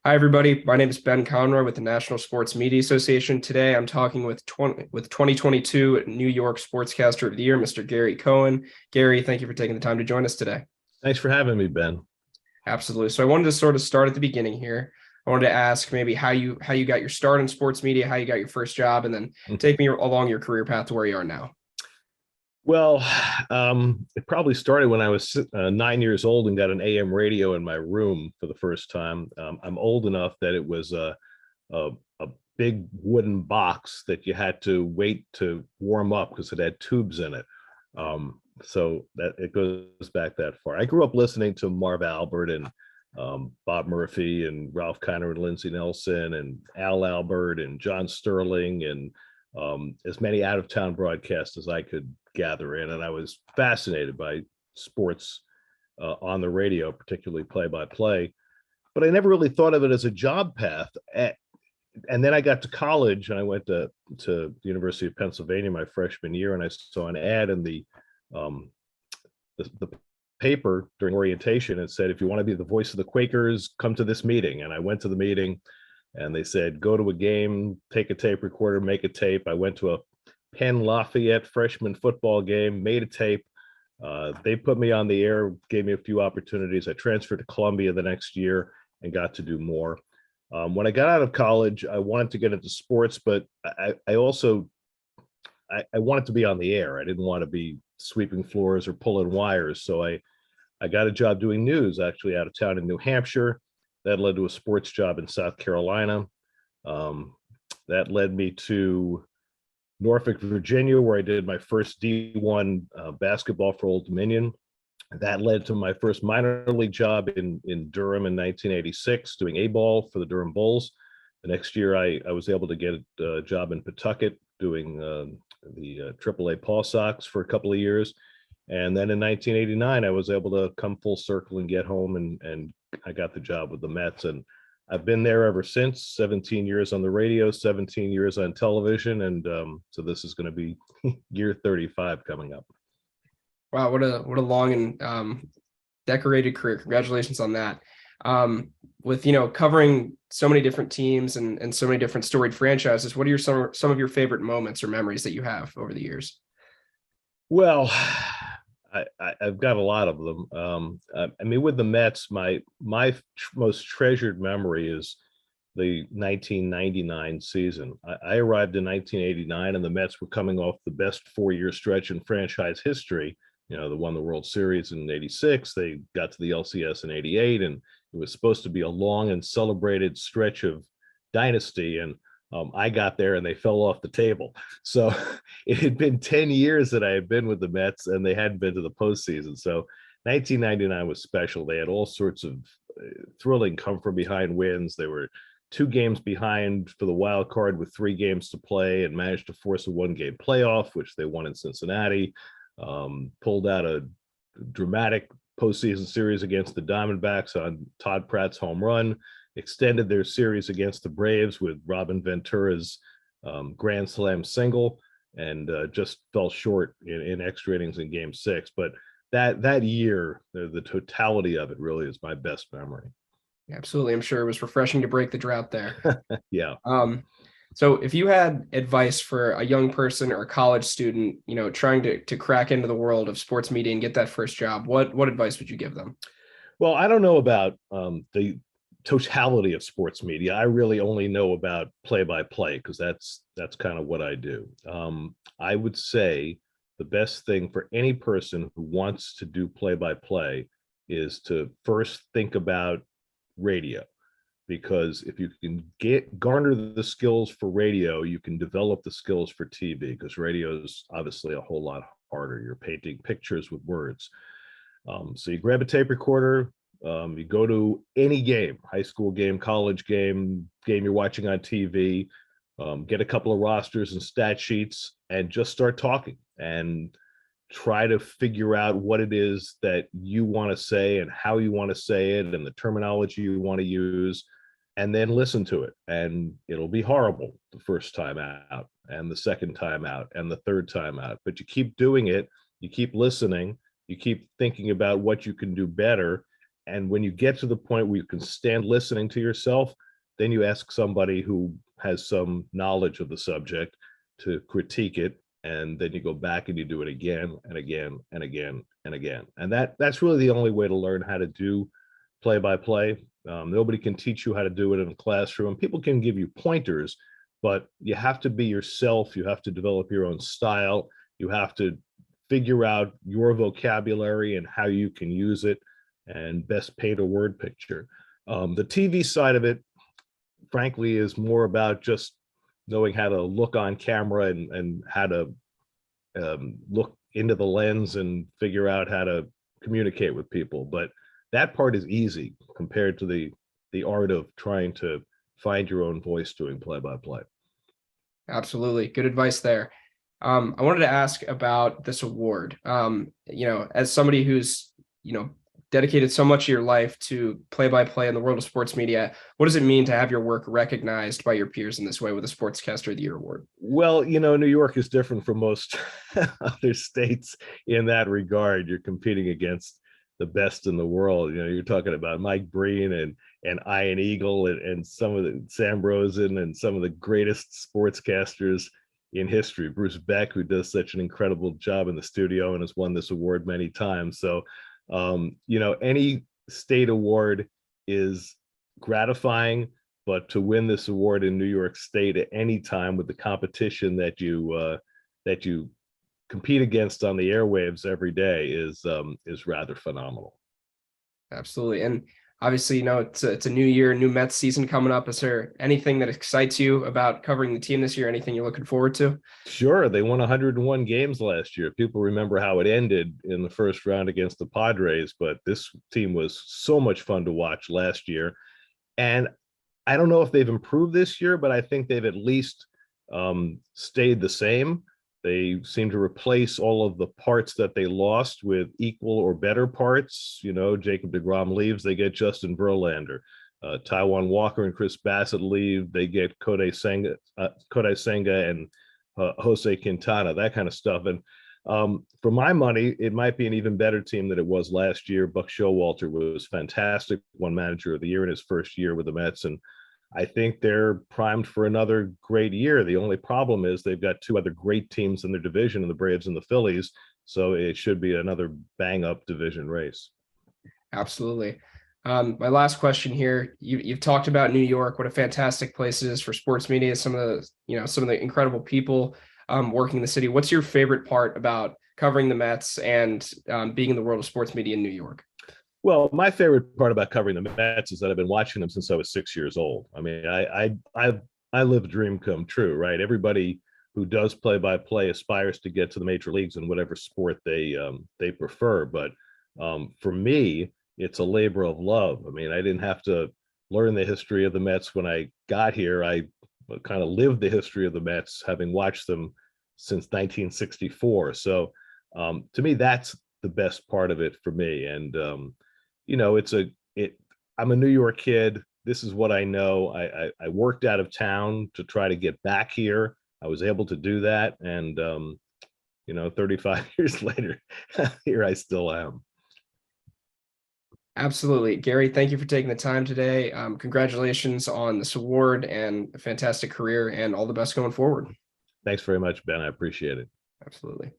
Hi, everybody. My name is Ben Conroy with the National Sports Media Association. Today, I'm talking with 2022 New York Sportscaster of the Year, Mr. Gary Cohen. Gary, thank you for taking the time to join us today. Thanks for having me, Ben. Absolutely. So I wanted to sort of start at the beginning here. I wanted to ask maybe how you got your start in sports media, how you got your first job, and then take me along your career path to where you are now. Well, it probably started when I was 9 years old and got an AM radio in my room for the first time. I'm old enough that it was a, a big wooden box that you had to wait to warm up because it had tubes in it. So that it goes back that far. I grew up listening to Marv Albert and Bob Murphy and Ralph Kiner and Lindsey Nelson and Al Albert and John Sterling and as many out of town broadcasts as I could gather in. And I was fascinated by sports on the radio, particularly play by play. But I never really thought of it as a job path. And then I got to college and I went to the University of Pennsylvania my freshman year, and I saw an ad in um, the paper during orientation. It said, if you want to be the voice of the Quakers, come to this meeting. And I went to the meeting and they said, go to a game, take a tape recorder, make a tape. I went to a Penn Lafayette freshman football game, made a tape. They put me on the air, gave me a few opportunities. I transferred to Columbia the next year and got to do more. When I got out of college, I wanted to get into sports, but I also wanted to be on the air. I didn't want to be sweeping floors or pulling wires. So I got a job doing news actually out of town in New Hampshire. That led to a sports job in South Carolina. That led me to Norfolk, Virginia, where I did my first D1 basketball for Old Dominion. That led to my first minor league job in Durham in 1986, doing A-ball for the Durham Bulls. The next year, I was able to get a job in Pawtucket doing the AAA Paw Sox for a couple of years. And then in 1989, I was able to come full circle and get home, and I got the job with the Mets. And I've been there ever since. 17 years on the radio, 17 years on television, and so this is going to be year 35 coming up. Wow, what a long and decorated career. Congratulations on that. With covering so many different teams and so many different storied franchises, what are some of your favorite moments or memories that you have over the years? Well, I've got a lot of them. I mean, with the Mets, my most treasured memory is the 1999 season. I arrived in 1989, and the Mets were coming off the best 4-year stretch in franchise history. They won the World Series in '86. They got to the LCS in '88, and it was supposed to be a long and celebrated stretch of dynasty. And I got there and they fell off the table. So it had been 10 years that I had been with the Mets and they hadn't been to the postseason. So 1999 was special. They had all sorts of thrilling come from behind wins. They were 2 games behind for the wild card with 3 games to play and managed to force a 1-game playoff, which they won in Cincinnati. Pulled out a dramatic postseason series against the Diamondbacks on Todd Pratt's home run, extended their series against the Braves with Robin Ventura's grand slam single, and just fell short in extra innings in Game 6. But that year, the totality of it really is my best memory. Absolutely. I'm sure it was refreshing to break the drought there. Yeah. So if you had advice for a young person or a college student, trying to crack into the world of sports media and get that first job, what advice would you give them? Well, I don't know about the totality of sports media. I really only know about play-by-play because that's kind of what I do. I would say the best thing for any person who wants to do play-by-play is to first think about radio, because if you can garner the skills for radio, you can develop the skills for TV, because radio is obviously a whole lot harder. You're painting pictures with words. So you grab a tape recorder, you go to any game, high school game, college game you're watching on TV, get a couple of rosters and stat sheets and just start talking and try to figure out what it is that you want to say and how you want to say it and the terminology you want to use, and then listen to it. And it'll be horrible the first time out and the second time out and the third time out, but you keep doing it, you keep listening, you keep thinking about what you can do better, And when you get to the point where you can stand listening to yourself, then you ask somebody who has some knowledge of the subject to critique it, and then you go back and you do it again and again and again and again. And that's really the only way to learn how to do play-by-play. Nobody can teach you how to do it in a classroom. People can give you pointers, but you have to be yourself. You have to develop your own style. You have to figure out your vocabulary and how you can use it and best paint a word picture. The TV side of it, frankly, is more about just knowing how to look on camera and how to look into the lens and figure out how to communicate with people. But that part is easy compared to the art of trying to find your own voice doing play-by-play. Absolutely. Good advice there. I wanted to ask about this award. As somebody who's, dedicated so much of your life to play-by-play in the world of sports media, what does it mean to have your work recognized by your peers in this way with the Sportscaster of the Year award? Well, New York is different from most other states in that regard. You're competing against the best in the world. You're talking about Mike Breen and Ian Eagle and some of the Sam Rosen and some of the greatest sportscasters in history. Bruce Beck, who does such an incredible job in the studio and has won this award many times. So, any state award is gratifying, but to win this award in New York State at any time with the competition that you compete against on the airwaves every day is rather phenomenal. Absolutely. And obviously, it's a new year, new Mets season coming up. Is there anything that excites you about covering the team this year? Anything you're looking forward to? Sure. They won 101 games last year. People remember how it ended in the first round against the Padres, but this team was so much fun to watch last year. And I don't know if they've improved this year, but I think they've at least stayed the same. They seem to replace all of the parts that they lost with equal or better parts. Jacob deGrom leaves, they get Justin Verlander. Taijuan Walker and Chris Bassett leave, they get Kodai Senga and Jose Quintana, that kind of stuff. And for my money, it might be an even better team than it was last year. Buck Showalter was fantastic, won Manager of the Year in his first year with the Mets, and I think they're primed for another great year. The only problem is they've got two other great teams in their division, the Braves and the Phillies. So it should be another bang-up division race. Absolutely. My last question here: you've talked about New York, what a fantastic place it is for sports media. Some of the incredible people working in the city. What's your favorite part about covering the Mets and being in the world of sports media in New York? Well, my favorite part about covering the Mets is that I've been watching them since I was 6 years old. I mean, I live a dream come true, right? Everybody who does play-by-play aspires to get to the major leagues in whatever sport they prefer. But for me, it's a labor of love. I mean, I didn't have to learn the history of the Mets when I got here. I kind of lived the history of the Mets, having watched them since 1964. So to me, that's the best part of it for me. And I'm a New York kid. This is what I know. I worked out of town to try to get back here. I was able to do that. And, 35 years later, here I still am. Absolutely. Gary, thank you for taking the time today. Congratulations on this award and a fantastic career, and all the best going forward. Thanks very much, Ben. I appreciate it. Absolutely.